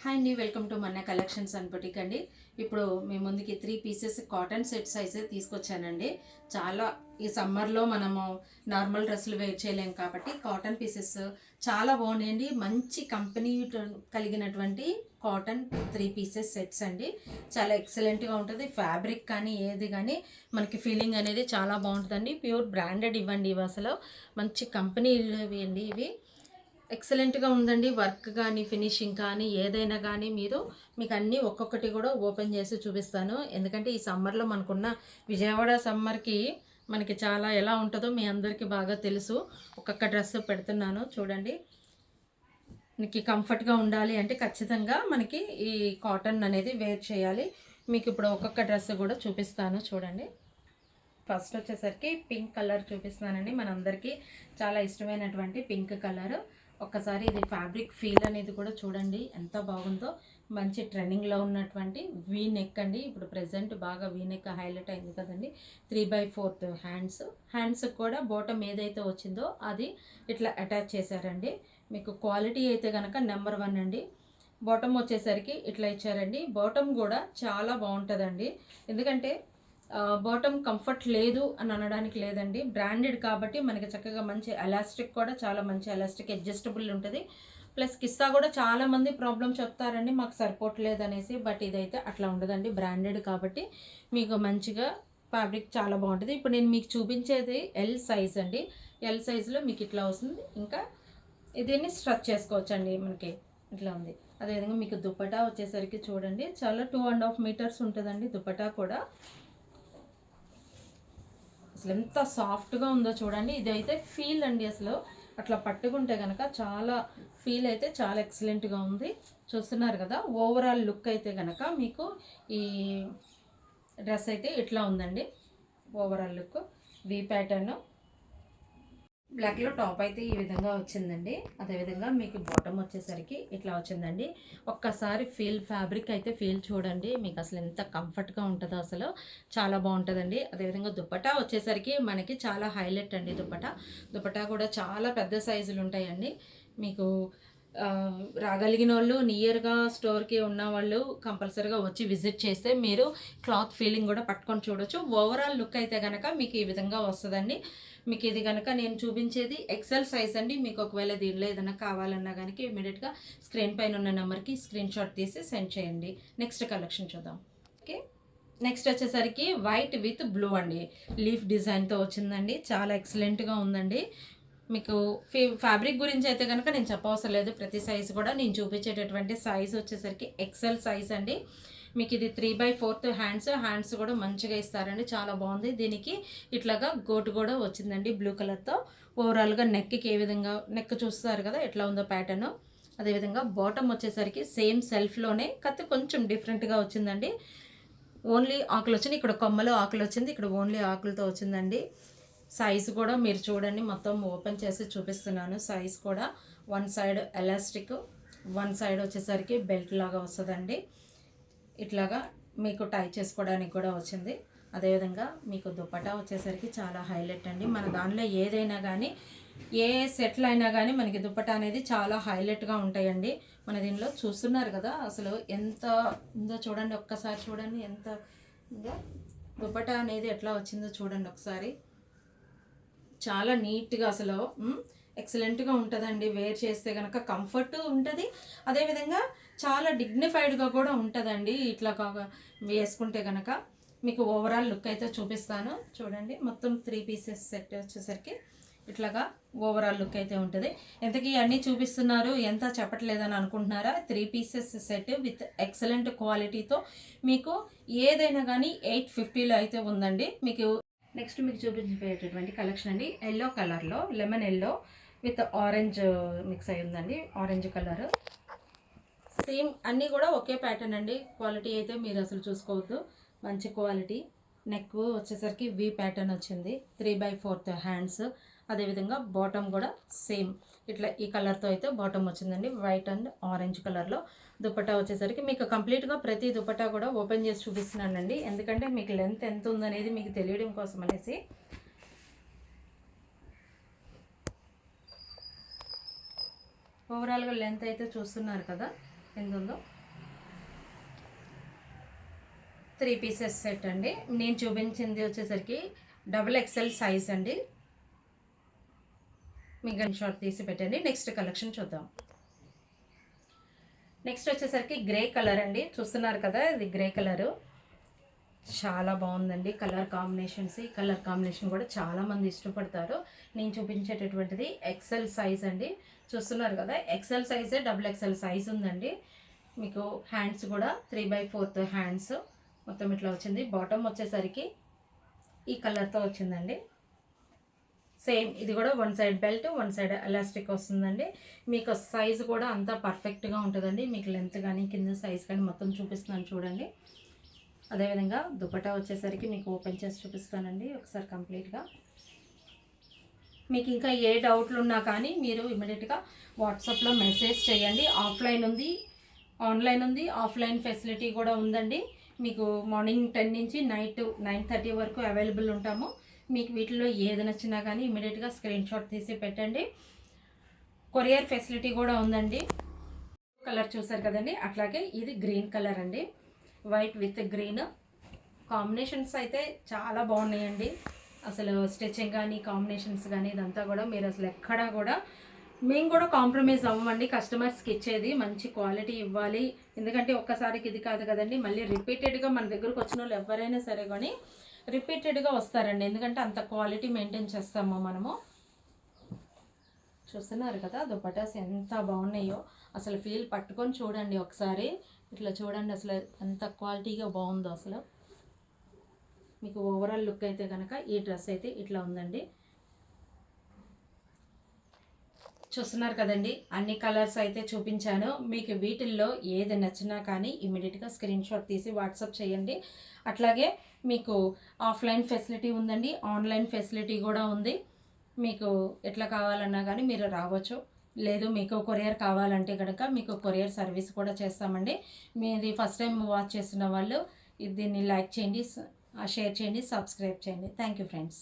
Hi అండి, welcome to Manna collections and boutique అండి. ఇప్పుడు మీ ముందుకి 3 పీసెస్ కాటన్ సెట్స్ అయితే తీసుకొచ్చానండి. చాలా ఈ సమ్మర్లో మనము నార్మల్ డ్రెస్సులు వేర్ చేయలేం కాబట్టి కాటన్ పీసెస్ చాలా బాగున్నాయండి. మంచి కంపెనీ కలిగినటువంటి కాటన్ 3 పీసెస్ సెట్స్ అండి. చాలా ఎక్సలెంట్గా ఉంటుంది. ఫ్యాబ్రిక్ కానీ ఏది కానీ మనకి ఫీలింగ్ అనేది చాలా బాగుంటుందండి. ప్యూర్ బ్రాండెడ్ ఇవ్వండి. ఇవి అసలు మంచి కంపెనీ అండి. ఇవి ఎక్సలెంట్గా ఉందండి. వర్క్ కానీ ఫినిషింగ్ కానీ ఏదైనా కానీ మీకు అన్నీ ఒక్కొక్కటి కూడా ఓపెన్ చేసి చూపిస్తాను. ఎందుకంటే ఈ సమ్మర్లో మనకున్న విజయవాడ సమ్మర్కి మనకి చాలా ఎలా ఉంటుందో మీ అందరికీ బాగా తెలుసు. ఒక్కొక్క డ్రెస్ పెడుతున్నాను చూడండి. మనకి కంఫర్ట్గా ఉండాలి అంటే ఖచ్చితంగా మనకి ఈ కాటన్ అనేది వేర్ చేయాలి. మీకు ఇప్పుడు ఒక్కొక్క డ్రెస్ కూడా చూపిస్తాను చూడండి. ఫస్ట్ వచ్చేసరికి పింక్ కలర్ చూపిస్తున్నానండి. మనందరికీ చాలా ఇష్టమైనటువంటి పింక్ కలర్. ఒక్కసారి ఇది ఫ్యాబ్రిక్ ఫీల్ అనేది కూడా చూడండి ఎంత బాగుందో. మంచి ట్రెండింగ్లో ఉన్నటువంటి వీ నెక్ అండి. ఇప్పుడు ప్రెజెంట్ బాగా వీ నెక్ హైలైట్ అయింది కదండి. 3/4 హ్యాండ్స్ కూడా బాటమ్ ఏదైతే వచ్చిందో అది ఇట్లా అటాచ్ చేశారండి. మీకు క్వాలిటీ అయితే కనుక నెంబర్ 1 అండి. బాటమ్ వచ్చేసరికి ఇట్లా ఇచ్చారండి. బాటమ్ కూడా చాలా బాగుంటుందండి. ఎందుకంటే బాటమ్ కంఫర్ట్ లేదు అని అనడానికి లేదండి. బ్రాండెడ్ కాబట్టి మనకి చక్కగా మంచి ఎలాస్టిక్ కూడా చాలా మంచి ఎలాస్టిక్ అడ్జస్టబుల్ ఉంటుంది. ప్లస్ కిస్తా కూడా చాలామంది ప్రాబ్లం చెప్తారండి మాకు సరిపోవట్లేదు అనేసి. బట్ ఇదైతే అట్లా ఉండదండి. బ్రాండెడ్ కాబట్టి మీకు మంచిగా ఫ్యాబ్రిక్ చాలా బాగుంటుంది. ఇప్పుడు నేను మీకు చూపించేది ఎల్ సైజ్ అండి. ఎల్ సైజులో మీకు ఇట్లా వస్తుంది. ఇంకా దీన్ని స్ట్రచ్ చేసుకోవచ్చండి. మనకి ఇట్లా ఉంది. అదేవిధంగా మీకు దుపటా వచ్చేసరికి చూడండి చాలా 2.5 మీటర్స్ ఉంటుందండి. దుపటా కూడా అసలు ఎంత సాఫ్ట్గా ఉందో చూడండి. ఇదైతే ఫీల్ అండి. అసలు అట్లా పట్టుకుంటే కనుక చాలా ఫీల్ అయితే చాలా ఎక్సలెంట్గా ఉంది. చూస్తున్నారు కదా. ఓవరాల్ లుక్ అయితే కనుక మీకు ఈ డ్రెస్ అయితే ఇట్లా ఉందండి. ఓవరాల్ లుక్ వీ ప్యాటర్న్ బ్లాక్లో టాప్ అయితే ఈ విధంగా వచ్చిందండి. అదేవిధంగా మీకు బాటమ్ వచ్చేసరికి ఇట్లా వచ్చిందండి. ఒక్కసారి ఫ్యాబ్రిక్ అయితే ఫీల్ చూడండి. మీకు అసలు ఎంత కంఫర్ట్గా ఉంటుందో అసలు చాలా బాగుంటుందండి. అదేవిధంగా దుపట్టా వచ్చేసరికి మనకి చాలా హైలైట్ అండి. దుపట్టా కూడా చాలా పెద్ద సైజులు ఉంటాయండి. మీకు రాగలిగిన వాళ్ళు నియర్గా స్టోర్కి ఉన్న వాళ్ళు కంపల్సరీగా వచ్చి విజిట్ చేస్తే మీరు క్లాత్ ఫీలింగ్ కూడా పట్టుకొని చూడొచ్చు. ఓవరాల్ లుక్ అయితే కనుక మీకు ఈ విధంగా వస్తుందండి. మీకు ఇది కనుక నేను చూపించేది ఎక్సెల్ సైజ్ అండి. మీకు ఒకవేళ దీనిలో ఏదైనా కావాలన్నా కనుక ఇమీడియట్గా స్క్రీన్ పైన ఉన్న నెంబర్కి స్క్రీన్ షాట్ తీసి సెండ్ చేయండి. నెక్స్ట్ కలెక్షన్ చూద్దాం. ఓకే, నెక్స్ట్ వచ్చేసరికి వైట్ విత్ బ్లూ అండి. లీఫ్ డిజైన్తో వచ్చిందండి. చాలా ఎక్సలెంట్గా ఉందండి. మీకు ఫ్యాబ్రిక్ గురించి అయితే కనుక నేను చెప్పవసరం లేదు. ప్రతి సైజు కూడా నేను చూపించేటటువంటి సైజ్ వచ్చేసరికి ఎక్సెల్ సైజ్ అండి. మీకు ఇది 3/4 హ్యాండ్స్ కూడా మంచిగా ఇస్తారండి. చాలా బాగుంది. దీనికి ఇట్లాగా గోటు కూడా వచ్చిందండి బ్లూ కలర్తో. ఓవరాల్గా నెక్కి ఏ విధంగా నెక్ చూస్తారు కదా ఎట్లా ఉందో ప్యాటర్న్. అదేవిధంగా బాటమ్ వచ్చేసరికి సేమ్ సెల్ఫ్లోనే కత్తి కొంచెం డిఫరెంట్గా వచ్చిందండి. ఓన్లీ ఆకులు వచ్చింది. ఇక్కడ కొమ్మలో ఆకులు వచ్చింది. ఇక్కడ ఓన్లీ ఆకులతో వచ్చిందండి. సైజు కూడా మీరు చూడండి. మొత్తం ఓపెన్ చేసి చూపిస్తున్నాను. సైజ్ కూడా 1 సైడ్ ఎలాస్టిక్, 1 సైడ్ వచ్చేసరికి బెల్ట్ లాగా వస్తుందండి. ఇట్లాగా మీకు టై చేసుకోవడానికి కూడా వచ్చింది. అదేవిధంగా మీకు దుపట్టా వచ్చేసరికి చాలా హైలైట్ అండి. మన దానిలో ఏదైనా కానీ ఏ సెట్లు అయినా కానీ మనకి దుపట్టా అనేది చాలా హైలైట్గా ఉంటాయండి. మన దీనిలో చూస్తున్నారు కదా అసలు ఎంత ఉందో చూడండి. ఒక్కసారి చూడండి ఎంత ఉందో. దుపట్టా అనేది ఎట్లా వచ్చిందో చూడండి ఒకసారి. చాలా నీట్గా అసలు ఎక్సలెంట్గా ఉంటుందండి. వేర్ చేస్తే కనుక కంఫర్ట్ ఉంటుంది. అదేవిధంగా చాలా డిగ్నిఫైడ్గా కూడా ఉంటుందండి. ఇట్లా వేసుకుంటే కనుక మీకు ఓవరాల్ లుక్ అయితే చూపిస్తాను చూడండి. మొత్తం 3 పీసెస్ సెట్ వచ్చేసరికి ఇట్లాగా ఓవరాల్ లుక్ అయితే ఉంటుంది. ఎంతకీ అన్నీ చూపిస్తున్నారు ఎంత చెప్పట్లేదని అనుకుంటున్నారా? 3 పీసెస్ సెట్ విత్ ఎక్సలెంట్ క్వాలిటీతో మీకు ఏదైనా కానీ 850లో అయితే ఉందండి. మీకు నెక్స్ట్ మీకు చూపించబోయేటటువంటి కలెక్షన్ అండి. ఎల్లో కలర్లో lemon yellow with orange mix అయి ఉందండి. ఆరెంజ్ కలర్ సేమ్ అన్నీ కూడా ఒకే ప్యాటర్న్ అండి. క్వాలిటీ అయితే మీరు అసలు చూసుకోవద్దు. మంచి క్వాలిటీ. నెక్ వచ్చేసరికి వి ప్యాటర్న్ వచ్చింది. 3/4 హ్యాండ్స్. అదేవిధంగా బాటమ్ కూడా సేమ్ ఇట్లా ఈ కలర్తో అయితే బాటమ్ వచ్చిందండి. వైట్ అండ్ ఆరెంజ్ కలర్లో. దుపట్టా వచ్చేసరికి మీకు కంప్లీట్గా ప్రతి దుపట్టా కూడా ఓపెన్ చేసి చూపిస్తున్నానండి. ఎందుకంటే మీకు లెంత్ ఎంత ఉందనేది మీకు తెలియడం కోసం అనేసి. ఓవరాల్గా లెంత్ అయితే చూస్తున్నారు కదా. ఎంత ఉందో 3 పీసెస్ సెట్ అండి. నేను చూపించింది వచ్చేసరికి XXL సైజ్ అండి. మీకు గన్ షాట్ తీసి పెట్టండి. నెక్స్ట్ కలెక్షన్ చూద్దాం. నెక్స్ట్ వచ్చేసరికి గ్రే కలర్ అండి. చూస్తున్నారు కదా, ఇది గ్రే కలరు చాలా బాగుందండి. కలర్ కాంబినేషన్స్, ఈ కలర్ కాంబినేషన్ కూడా చాలామంది ఇష్టపడతారు. నేను చూపించేటటువంటిది XL సైజ్ అండి. చూస్తున్నారు కదా, XL సైజే XXL సైజ్ ఉందండి. మీకు హ్యాండ్స్ కూడా 3/4 హ్యాండ్స్ మొత్తం ఇట్లా వచ్చింది. బాటమ్ వచ్చేసరికి ఈ కలర్తో వచ్చిందండి. సేమ్ ఇది కూడా one side belt, one side elastic వస్తుందండి. మీకు సైజు కూడా అంతా పర్ఫెక్ట్గా ఉంటుందండి. మీకు లెంత్ కానీ కింద సైజ్ కానీ మొత్తం చూపిస్తున్నాను చూడండి. అదేవిధంగా దుపట్టా వచ్చేసరికి మీకు ఓపెన్ చేసి చూపిస్తానండి ఒకసారి కంప్లీట్గా. మీకు ఇంకా ఏ డౌట్లు ఉన్నా కానీ మీరు ఇమీడియట్గా వాట్సాప్లో మెసేజ్ చేయండి. ఆఫ్లైన్ ఉంది, ఆన్లైన్ ఉంది, ఆఫ్లైన్ ఫెసిలిటీ కూడా ఉందండి. మీకు మార్నింగ్ 10 నుంచి నైట్ 9:30 వరకు అవైలబుల్ ఉంటాము. మీకు వీటిలో ఏది నచ్చినా కానీ ఇమీడియట్గా స్క్రీన్ షాట్ తీసి పెట్టండి. కొరియర్ ఫెసిలిటీ కూడా ఉందండి. కలర్ చూసారు కదండి, అట్లాగే ఇది గ్రీన్ కలర్ అండి. వైట్ విత్ గ్రీన్ కాంబినేషన్స్ అయితే చాలా బాగున్నాయండి. అసలు స్టిచ్చింగ్ కానీ కాంబినేషన్స్ కానీ ఇదంతా కూడా మీరు అసలు ఎక్కడా కూడా మేము కూడా కాంప్రమైజ్ అవ్వమండి. కస్టమర్స్కి ఇచ్చేది మంచి క్వాలిటీ ఇవ్వాలి. ఎందుకంటే ఒక్కసారికి ఇది కాదు కదండి, మళ్ళీ రిపీటెడ్గా మన దగ్గరకు వచ్చిన వాళ్ళు ఎవరైనా సరే కానీ రిపీటెడ్గా వస్తారండి. ఎందుకంటే అంత క్వాలిటీ మెయింటైన్ చేస్తాము మనము. చూస్తున్నారు కదా దుపట్టాస్ ఎంత బాగున్నాయో, అసలు ఫీల్ పట్టుకొని చూడండి ఒకసారి. ఇట్లా చూడండి అసలు ఎంత క్వాలిటీగా బాగుందో. అసలు మీకు ఓవరాల్ లుక్ అయితే కనుక ఈ డ్రెస్ అయితే ఇట్లా ఉందండి. చూస్తున్నారు కదండి, అన్ని కలర్స్ అయితే చూపించాను. మీకు వీటిల్లో ఏది నచ్చినా కానీ ఇమీడియట్గా స్క్రీన్ షాట్ తీసి వాట్సాప్ చేయండి. అట్లాగే మీకు ఆఫ్లైన్ ఫెసిలిటీ ఉందండి, ఆన్లైన్ ఫెసిలిటీ కూడా ఉంది. మీకు ఎట్లా కావాలన్నా కానీ మీరు రావచ్చు. లేదు మీకు కొరియర్ కావాలంటే కనుక మీకు కొరియర్ సర్వీస్ కూడా చేస్తామండి. మీది ఫస్ట్ టైం వాచ్ చేస్తున్న వాళ్ళు దీన్ని లైక్ చేయండి, షేర్ చేయండి, సబ్స్క్రైబ్ చేయండి. Thank you friends.